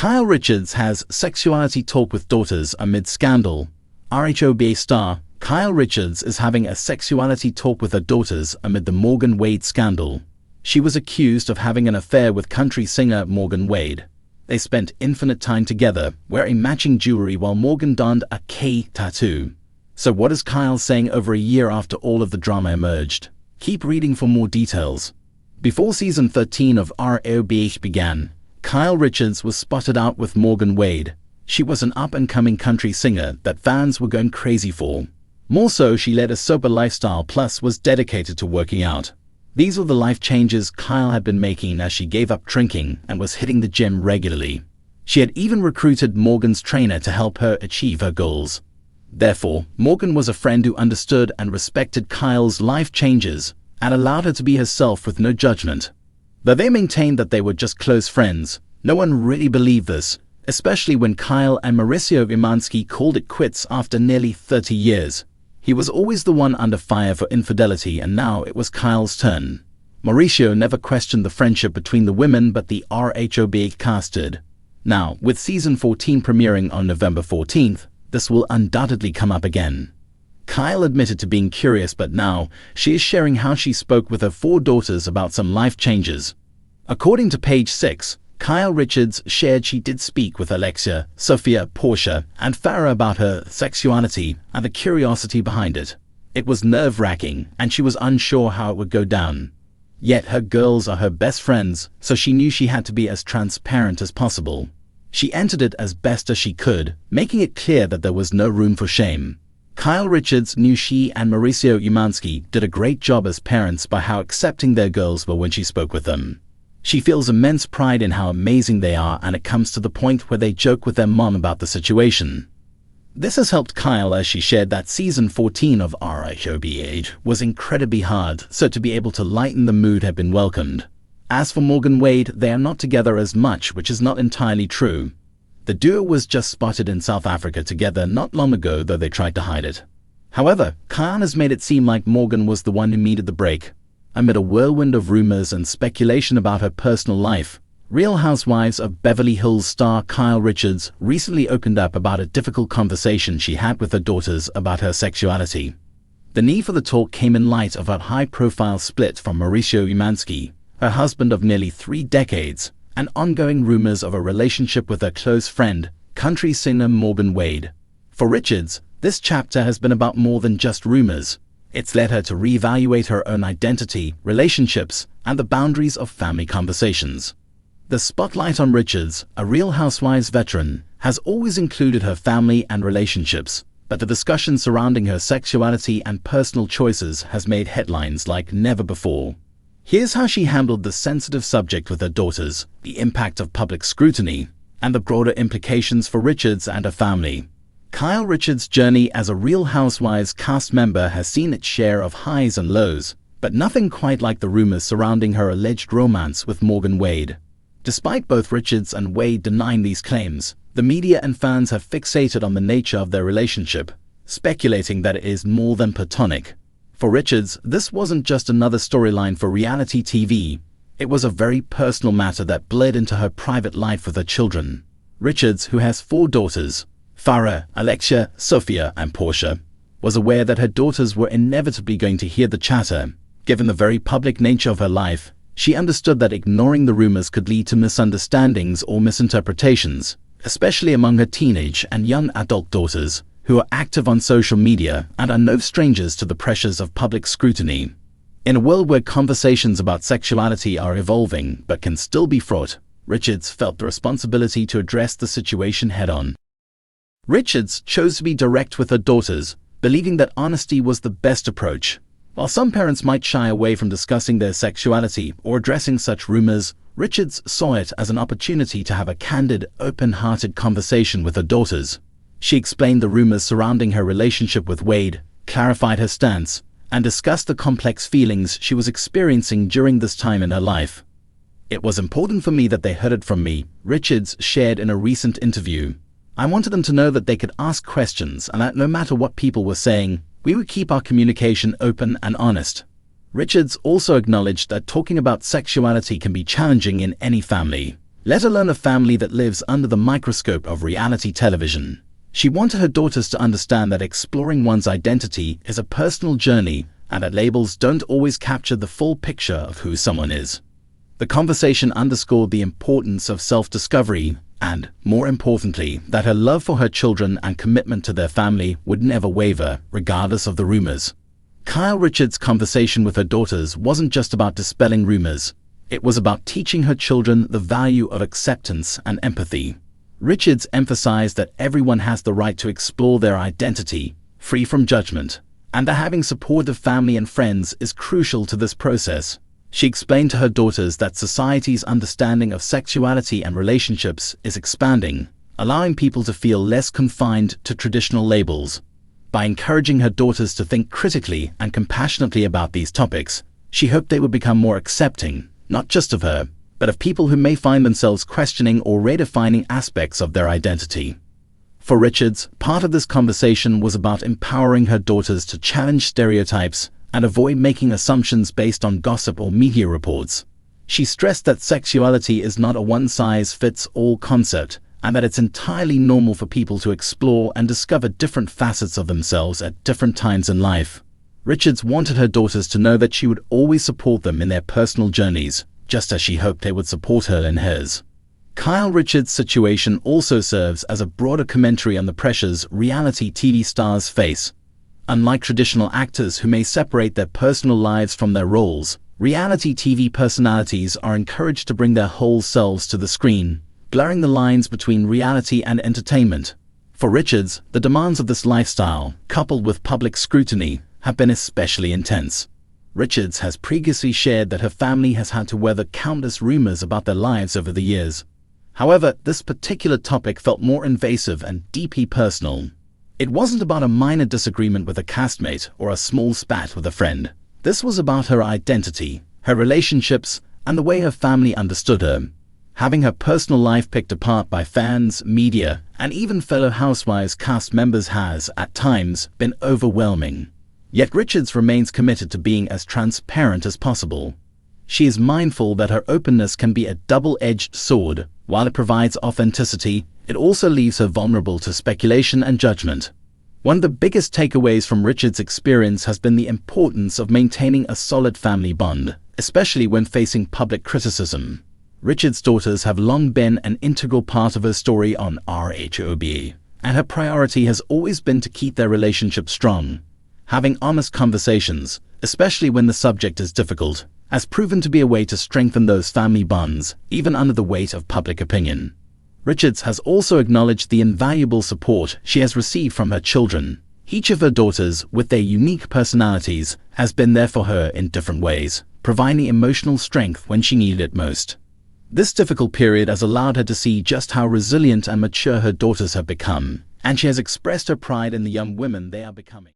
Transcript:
Kyle Richards has sexuality talk with daughters amid scandal. RHOBH star Kyle Richards is having a sexuality talk with her daughters amid the Morgan Wade scandal. She was accused of having an affair with country singer Morgan Wade. They spent infinite time together, wearing matching jewelry while Morgan donned a K tattoo. So what is Kyle saying over a year after all of the drama emerged? Keep reading for more details. Before season 13 of RHOBH began, Kyle Richards was spotted out with Morgan Wade. She was an up-and-coming country singer that fans were going crazy for. More so, she led a sober lifestyle plus was dedicated to working out. These were the life changes Kyle had been making as she gave up drinking and was hitting the gym regularly. She had even recruited Morgan's trainer to help her achieve her goals. Therefore, Morgan was a friend who understood and respected Kyle's life changes and allowed her to be herself with no judgment. Though they maintained that they were just close friends, no one really believed this, especially when Kyle and Mauricio Umansky called it quits after nearly 30 years. He was always the one under fire for infidelity, and now it was Kyle's turn. Mauricio never questioned the friendship between the women, but the RHOBH cast did. Now, with season 14 premiering on November 14th, this will undoubtedly come up again. Kyle admitted to being curious, but now she is sharing how she spoke with her 4 daughters about some life changes. According to page 6, Kyle Richards shared she did speak with Alexia, Sophia, Portia, and Farah about her sexuality and the curiosity behind it. It was nerve-wracking, and she was unsure how it would go down. Yet her girls are her best friends, so she knew she had to be as transparent as possible. She entered it as best as she could, making it clear that there was no room for shame. Kyle Richards knew she and Mauricio Umansky did a great job as parents by how accepting their girls were when she spoke with them. She feels immense pride in how amazing they are, and it comes to the point where they joke with their mom about the situation. This has helped Kyle, as she shared that season 14 of RHOBH was incredibly hard, so to be able to lighten the mood had been welcomed. As for Morgan Wade, they are not together as much, which is not entirely true. The duo was just spotted in South Africa together not long ago, though they tried to hide it. However, Kyle has made it seem like Morgan was the one who needed the break. Amid a whirlwind of rumors and speculation about her personal life, Real Housewives of Beverly Hills star Kyle Richards recently opened up about a difficult conversation she had with her daughters about her sexuality. The need for the talk came in light of her high-profile split from Mauricio Umansky, her husband of nearly 3 decades, and ongoing rumors of a relationship with her close friend, country singer Morgan Wade. For Richards, this chapter has been about more than just rumors. It's led her to reevaluate her own identity, relationships, and the boundaries of family conversations. The spotlight on Richards, a Real Housewives veteran, has always included her family and relationships, but the discussion surrounding her sexuality and personal choices has made headlines like never before. Here's how she handled the sensitive subject with her daughters, the impact of public scrutiny, and the broader implications for Richards and her family. Kyle Richards' journey as a Real Housewives cast member has seen its share of highs and lows, but nothing quite like the rumors surrounding her alleged romance with Morgan Wade. Despite both Richards and Wade denying these claims, the media and fans have fixated on the nature of their relationship, speculating that it is more than platonic. For Richards, this wasn't just another storyline for reality TV. It was a very personal matter that bled into her private life with her children. Richards, who has 4 daughters, Farah, Alexia, Sophia, and Portia, was aware that her daughters were inevitably going to hear the chatter. Given the very public nature of her life, she understood that ignoring the rumors could lead to misunderstandings or misinterpretations, especially among her teenage and young adult daughters, who are active on social media and are no strangers to the pressures of public scrutiny. In a world where conversations about sexuality are evolving but can still be fraught, Richards felt the responsibility to address the situation head-on. Richards chose to be direct with her daughters, believing that honesty was the best approach. While some parents might shy away from discussing their sexuality or addressing such rumors, Richards saw it as an opportunity to have a candid, open-hearted conversation with her daughters. She explained the rumors surrounding her relationship with Wade, clarified her stance, and discussed the complex feelings she was experiencing during this time in her life. "It was important for me that they heard it from me," Richards shared in a recent interview. "I wanted them to know that they could ask questions and that no matter what people were saying, we would keep our communication open and honest." Richards also acknowledged that talking about sexuality can be challenging in any family. let alone a family that lives under the microscope of reality television. She wanted her daughters to understand that exploring one's identity is a personal journey and that labels don't always capture the full picture of who someone is. The conversation underscored the importance of self-discovery and, more importantly, that her love for her children and commitment to their family would never waver, regardless of the rumors. Kyle Richards' conversation with her daughters wasn't just about dispelling rumors. It was about teaching her children the value of acceptance and empathy. Richards emphasized that everyone has the right to explore their identity, free from judgment, and that having supportive family and friends is crucial to this process. She explained to her daughters that society's understanding of sexuality and relationships is expanding, allowing people to feel less confined to traditional labels. By encouraging her daughters to think critically and compassionately about these topics, she hoped they would become more accepting, not just of her, but of people who may find themselves questioning or redefining aspects of their identity. For Richards, part of this conversation was about empowering her daughters to challenge stereotypes and avoid making assumptions based on gossip or media reports. She stressed that sexuality is not a one-size-fits-all concept and that it's entirely normal for people to explore and discover different facets of themselves at different times in life. Richards wanted her daughters to know that she would always support them in their personal journeys, just as she hoped they would support her in hers. Kyle Richards' situation also serves as a broader commentary on the pressures reality TV stars face. Unlike traditional actors who may separate their personal lives from their roles, reality TV personalities are encouraged to bring their whole selves to the screen, blurring the lines between reality and entertainment. For Richards, the demands of this lifestyle, coupled with public scrutiny, have been especially intense. Richards has previously shared that her family has had to weather countless rumors about their lives over the years. However, this particular topic felt more invasive and deeply personal. It wasn't about a minor disagreement with a castmate or a small spat with a friend. This was about her identity, her relationships, and the way her family understood her. Having her personal life picked apart by fans, media, and even fellow Housewives cast members has, at times, been overwhelming. Yet Richards remains committed to being as transparent as possible. She is mindful that her openness can be a double-edged sword. While it provides authenticity, it also leaves her vulnerable to speculation and judgment. One of the biggest takeaways from Richards' experience has been the importance of maintaining a solid family bond, especially when facing public criticism. Richards' daughters have long been an integral part of her story on RHOBH, and her priority has always been to keep their relationship strong. Having honest conversations, especially when the subject is difficult, has proven to be a way to strengthen those family bonds, even under the weight of public opinion. Richards has also acknowledged the invaluable support she has received from her children. Each of her daughters, with their unique personalities, has been there for her in different ways, providing emotional strength when she needed it most. This difficult period has allowed her to see just how resilient and mature her daughters have become, and she has expressed her pride in the young women they are becoming.